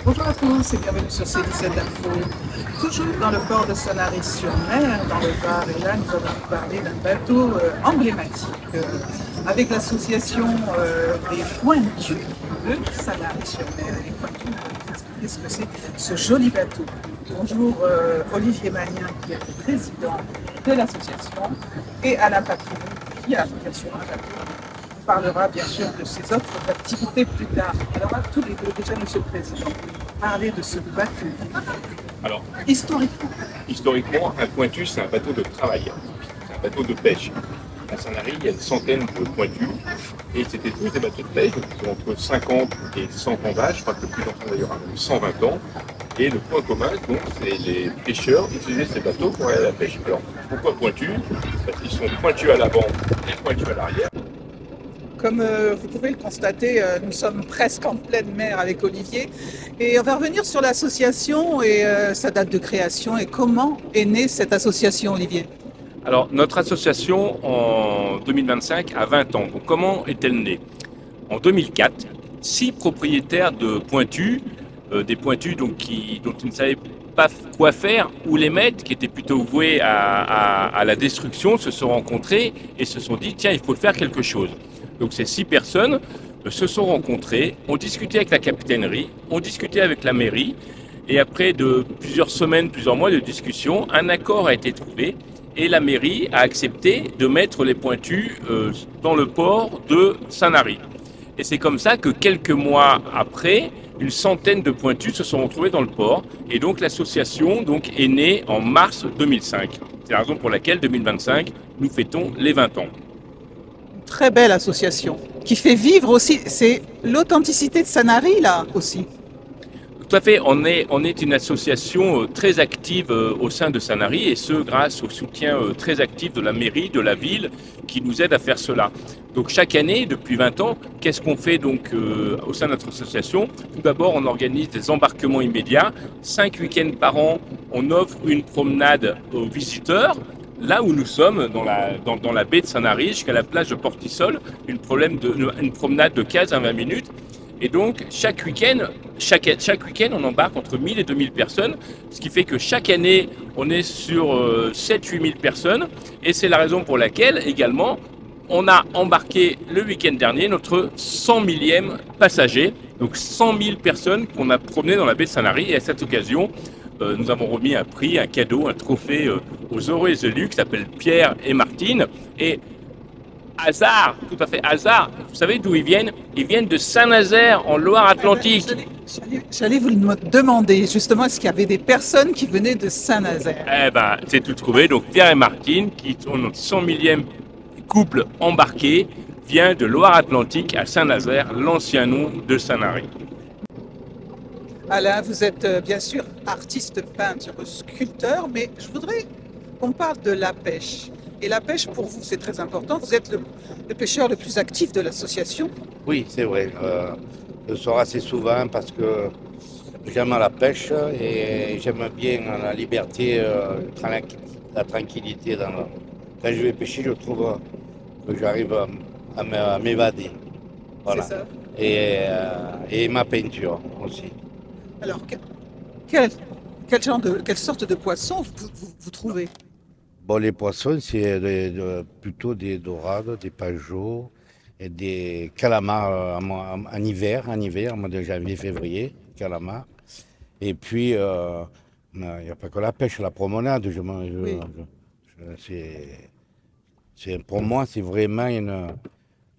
Bonjour à tous et bienvenue sur C17 Info. Toujours dans le port de Sanary-sur-Mer, dans le Var, et là nous allons vous parler d'un bateau emblématique avec l'association des Pointus de Sanary-sur-Mer. Et les Pointus vont nous expliquer ce que c'est ce joli bateau. Bonjour Olivier Magnin qui est le président de l'association et Alain Patrick qui a bien sûr un bateau. On parlera bien sûr de ses autres activités plus tard. Alors à tous les deux, déjà Monsieur le Président, parler de ce bateau. Alors, Historiquement, un pointu, c'est un bateau de travail, c'est un bateau de pêche. À Sanary, il y a une centaine de pointus, et c'était tous des bateaux de pêche, donc ils ont entre 50 et 100 ans d'âge, je crois que le plus ancien d'ailleurs a même 120 ans. Et le point commun, donc, c'est les pêcheurs utilisaient ces bateaux pour aller à la pêche. Alors, pourquoi pointus? Parce qu'ils sont pointus à l'avant et pointus à l'arrière. comme vous pouvez le constater, nous sommes presque en pleine mer avec Olivier. Et on va revenir sur l'association et sa date de création et comment est née cette association, Olivier. Alors, notre association, en 2025, a 20 ans. Donc, comment est-elle née? En 2004, 6 propriétaires de pointus, des pointus dont ils ne savaient pas quoi faire, où les mettre, qui étaient plutôt voués à la destruction, se sont rencontrés et se sont dit, tiens, il faut faire quelque chose. Donc ces 6 personnes se sont rencontrées, ont discuté avec la capitainerie, ont discuté avec la mairie, et après de plusieurs semaines, plusieurs mois de discussion, un accord a été trouvé et la mairie a accepté de mettre les pointus dans le port de Sanary. Et c'est comme ça que quelques mois après, une centaine de pointus se sont retrouvés dans le port. Et donc l'association est née en mars 2005. C'est la raison pour laquelle 2025, nous fêtons les 20 ans. Très belle association qui fait vivre aussi, c'est l'authenticité de Sanary là aussi. Tout à fait, on est une association très active au sein de Sanary et ce grâce au soutien très actif de la mairie, de la ville qui nous aide à faire cela. Donc chaque année, depuis 20 ans, qu'est-ce qu'on fait au sein de notre association? Tout d'abord, on organise des embarquements immédiats. 5 week-ends par an, on offre une promenade aux visiteurs. Là où nous sommes, dans la baie de Sanary, jusqu'à la plage de Portisol, une promenade de 15 à 20 minutes. Et donc, chaque week-end, on embarque entre 1000 et 2000 personnes, ce qui fait que chaque année, on est sur 7-8 000 personnes. Et c'est la raison pour laquelle, également, on a embarqué le week-end dernier notre 100 millième passager. Donc 100 000 personnes qu'on a promenées dans la baie de Sanary. Et à cette occasion, nous avons remis un prix, un cadeau, un trophée aux heureux élus qui s'appellent Pierre et Martine. Et hasard, tout à fait hasard, vous savez d'où ils viennent? Ils viennent de Saint-Nazaire en Loire-Atlantique. J'allais vous le demander justement, est-ce qu'il y avait des personnes qui venaient de Saint-Nazaire? Eh ben, c'est tout trouvé. Donc Pierre et Martine, qui sont notre 100 millième couple embarqué, vient de Loire-Atlantique à Saint-Nazaire, l'ancien nom de Sanary. Alain, vous êtes bien sûr artiste, peintre, sculpteur, mais je voudrais qu'on parle de la pêche. Et la pêche, pour vous, c'est très important. Vous êtes le pêcheur le plus actif de l'association. Oui, c'est vrai. Je le sors assez souvent parce que j'aime la pêche et j'aime bien la liberté, la tranquillité. Quand je vais pêcher, je trouve que j'arrive à m'évader. Voilà. C'est ça. Et ma peinture aussi. Alors, quelle sorte de poisson vous trouvez? Bon, les poissons, c'est plutôt des dorades, des pageaux et des calamars en hiver, mois de janvier, février, calamars. Et puis, il n'y a pas que la pêche, la promenade. Oui. Pour moi, c'est vraiment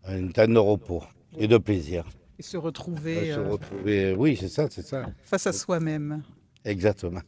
un temps de repos et de plaisir. Et se retrouver Se retrouver, oui, c'est ça. face à soi-même. Exactement.